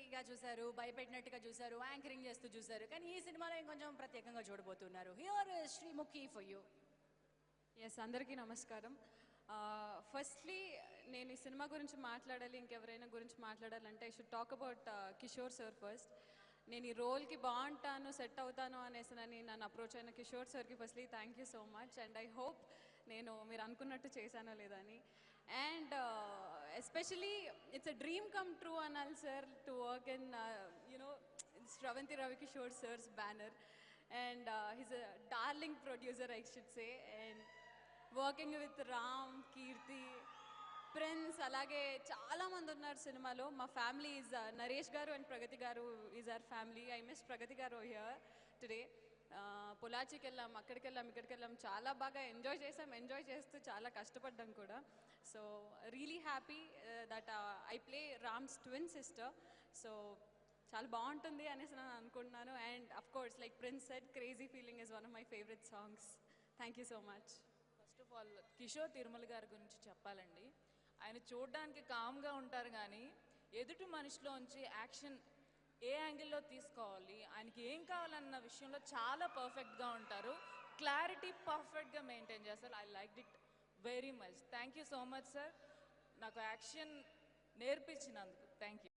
ఫ్రెండ్లీగా చూశారు, భయపెట్టినట్టుగా చూశారు, యాంకరింగ్ చేస్తూ చూశారు. కానీ ఈ సినిమాలో ఇంకొంచెం ప్రత్యేకంగా చూడబోతున్నారు. Here is Sreemukhi for you. Yes, అందరికీ నమస్కారం. ఫస్ట్లీ నేను ఈ సినిమా గురించి మాట్లాడాలి, ఇంకెవరైనా గురించి మాట్లాడాలంటే I should talk about Kishore sir first. నేను ఈ రోల్కి బాగుంటాను, సెట్ అవుతాను అనేసి నన్ను అప్రోచ్ అయిన కిషోర్ సార్కి firstly thank you so much. And I hope నేను మీరు అనుకున్నట్టు చేశానో లేదని. And especially it's a dream come true అనాలి sir, to work in Shravanti Ravi Kishore sir's banner. And he's a darling producer, I should say. And working with Ram, Kirti, Prince, అలాగే చాలా మంది ఉన్నారు సినిమాలో. మా ఫ్యామిలీ ఈజ్ నరేష్ గారు and Pragathi గారు is our family. I miss Pragathi గారు here today. పొలాచికి వెళ్ళాం, అక్కడికి వెళ్ళాం, ఇక్కడికి వెళ్ళాం, చాలా బాగా ఎంజాయ్ చేసాం. ఎంజాయ్ చేస్తూ చాలా కష్టపడ్డాం కూడా. So really happy that I play Rams twin sister. So చాలా బాగుంటుంది అనేసి నేను అనుకుంటున్నాను. And of course like prince said, crazy feeling is one of my favourite songs. Thank you so much. First of all Kishore Tirumala గారి గురించి చెప్పాలండి. ఆయన చూడడానికి కామ్గా ఉంటారు, కానీ ఎదుటి మనిషిలోంచి యాక్షన్ ఏ యాంగిల్లో తీసుకోవాలి, ఆయనకి ఏం కావాలన్న విషయంలో చాలా పర్ఫెక్ట్గా ఉంటారు. క్లారిటీ పర్ఫెక్ట్గా మెయింటైన్ చేస్తారు. I like it very much. Thank you so much sir, నాకు యాక్షన్ నేర్పించినందుకు. Thank you.